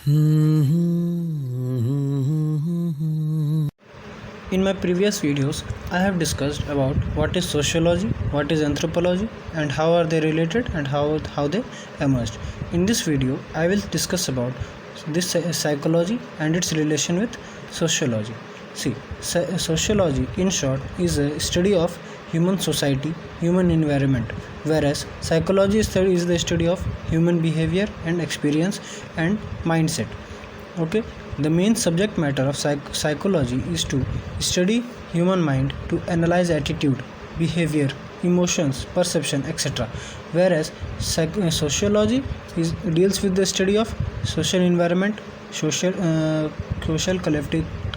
In my previous videos, I have discussed about what is sociology, what is anthropology, and how are they related and how they emerged. In this video, I will discuss about this psychology and its relation with sociology. See, sociology in short is a study of human society, human environment, whereas psychology is the study of human behavior and experience and mindset. Okay, the main subject matter of psychology is to study human mind, to analyze attitude, behavior, emotions, perception, etc. Whereas sociology deals with the study of social environment, social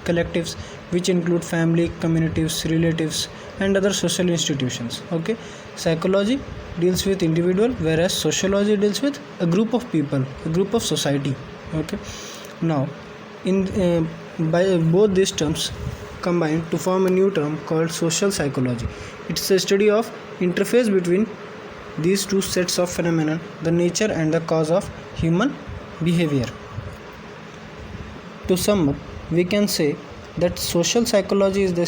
collectives, which include family, communities, relatives, and other social institutions. Okay, psychology deals with individual, whereas sociology deals with a group of people, a group of society. Okay, now by both these terms combine to form a new term called social psychology. It's a study of interface between these two sets of phenomena, the nature and the cause of human behavior. To sum up, we can say that social psychology is the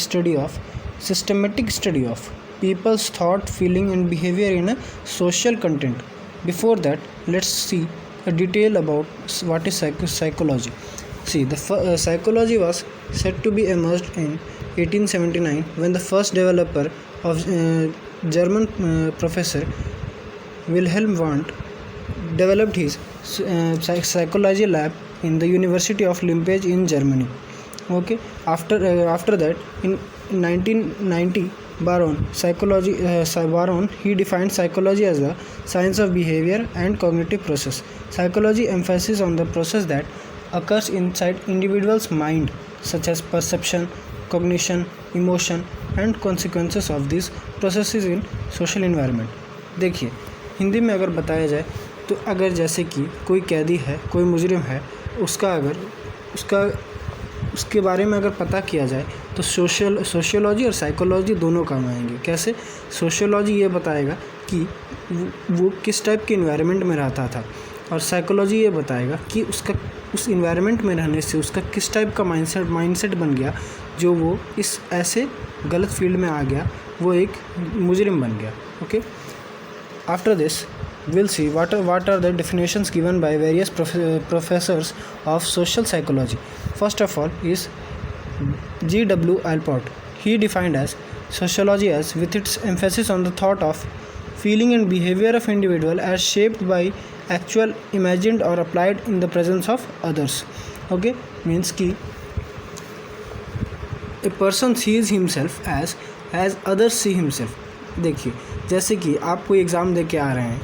systematic study of people's thought, feeling and behavior in a social content. Before that, let's see a detail about what is psychology. See, the psychology was said to be emerged in 1879 when the first developer of German professor Wilhelm Wundt developed his psychology lab in the University of Leipzig in Germany. Okay, after that, in 1990, Baron he defined psychology as the science of behavior and cognitive process. Psychology emphasizes on the process that occurs inside individual's mind, such as perception, cognition, emotion and consequences of these processes in social environment. देखिए, हिंदी में अगर बताया जाए तो अगर जैसे कि कोई कैदी है, कोई मुजरिम है, उसके बारे में अगर पता किया जाए तो सोशियोलॉजी और साइकोलॉजी दोनों काम आएंगे. कैसे? सोशियोलॉजी ये बताएगा कि वो किस टाइप के इन्वायरमेंट में रहता था और साइकोलॉजी ये बताएगा कि उस इन्वायरमेंट में रहने से उसका किस टाइप का माइंडसेट बन गया जो वो इस ऐसे गलत फील्ड में आ गया, वो एक मुजरिम बन गया. Okay, after this we'll see what are the definitions given by various professors of social psychology. First of all is G.W. Allport. He defined as sociology as with its emphasis on the thought of, feeling and behavior of individual as shaped by actual, imagined or applied in the presence of others. Okay, means कि a person sees himself as others see himself. देखिए, जैसे कि आप कोई exam दे के आ रहे हैं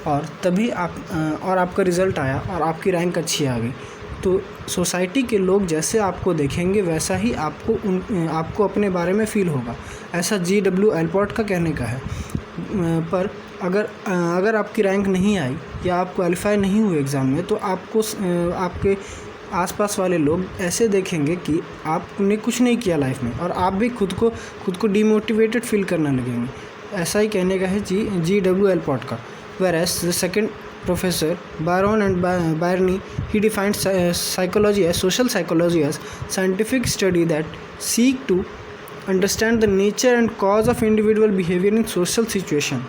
और तभी आपका रिज़ल्ट आया और आपकी रैंक अच्छी आ गई, तो सोसाइटी के लोग जैसे आपको देखेंगे वैसा ही आपको अपने बारे में फ़ील होगा. ऐसा G.W. Allport का कहने का है. पर अगर आपकी रैंक नहीं आई या आप क्वालिफाई नहीं हुए एग्ज़ाम में, तो आपके आसपास वाले लोग ऐसे देखेंगे कि आपने कुछ नहीं किया लाइफ में और आप भी खुद को डीमोटिवेटेड फील करने लगेंगे. ऐसा ही कहने का है G.W. Allport का. Whereas the second professor, Baron and Barney, he defined social psychology as scientific study that seek to understand the nature and cause of individual behavior in social situation.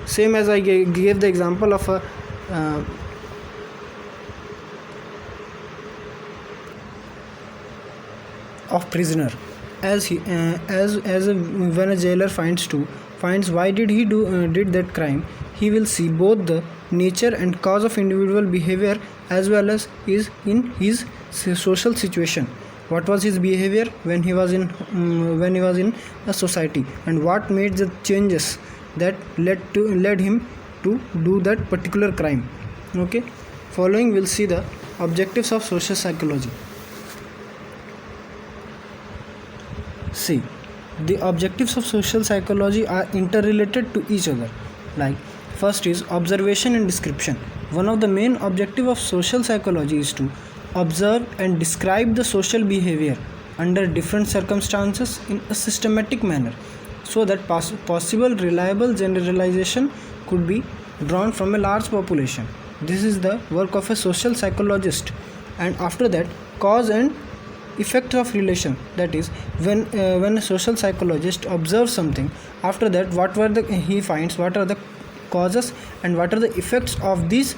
Same as I gave the example of prisoner, when a jailer finds why did he did that crime, he will see both the nature and cause of individual behavior as well as is in his social situation. What was his behavior when he was in a society, and what made the changes that led him to do that particular crime. Okay, following we'll see the objectives of social psychology. See, the objectives of social psychology are interrelated to each other. Like, first is observation and description. One of the main objectives of social psychology is to observe and describe the social behavior under different circumstances in a systematic manner, so that possible reliable generalization could be drawn from a large population. This is the work of a social psychologist. and after that cause and effect of relation, that is when a social psychologist observes something, after that he finds what are the causes and what are the effects of these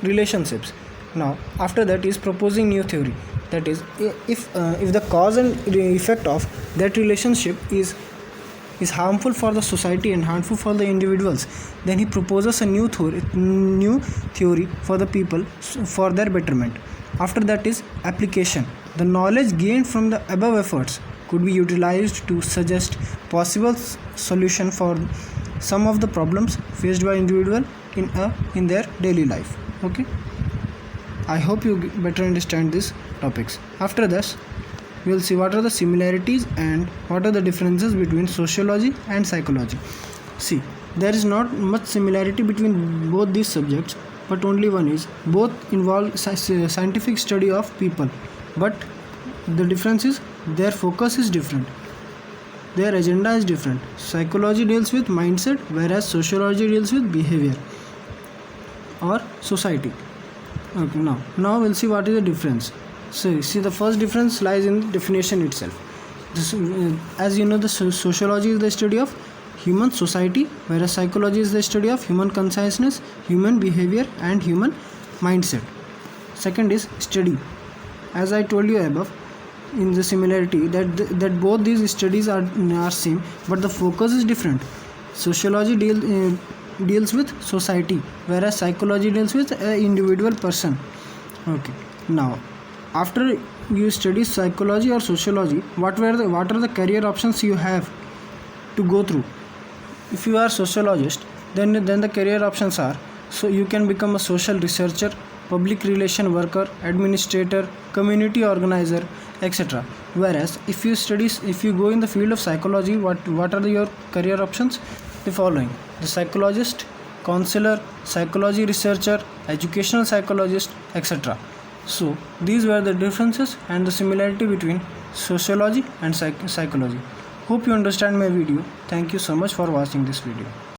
relationships. Now after that is proposing new theory, that is if the cause and effect of that relationship is harmful for the society and harmful for the individuals, then he proposes a new theory for the people for their betterment. After that is application. The knowledge gained from the above efforts could be utilized to suggest possible solution for some of the problems faced by individual in their daily life. Okay, I hope you better understand these topics. After this we will see what are the similarities and what are the differences between sociology and psychology. See, there is not much similarity between both these subjects, but only one is both involve scientific study of people, but the difference is their focus is different, their agenda is different. Psychology deals with mindset, whereas sociology deals with behavior or society. Okay, now we'll see what is the difference. So see, the first difference lies in the definition itself. As you know, the sociology is the study of human society, whereas psychology is the study of human consciousness, human behavior and human mindset. Second is study. As I told you above in the similarity, that both these studies are same, but the focus is different. Sociology deals with society, whereas psychology deals with an individual person. Okay, now after you study psychology or sociology, what are the career options you have to go through? If you are sociologist, then the career options are, so you can become a social researcher, public relation worker, administrator, community organizer, etc. Whereas if you go in the field of psychology, what are your career options? The following: the psychologist, counselor, psychology researcher, educational psychologist, etc. So these were the differences and the similarity between sociology and psychology. Hope you understand my video. Thank you so much for watching this video.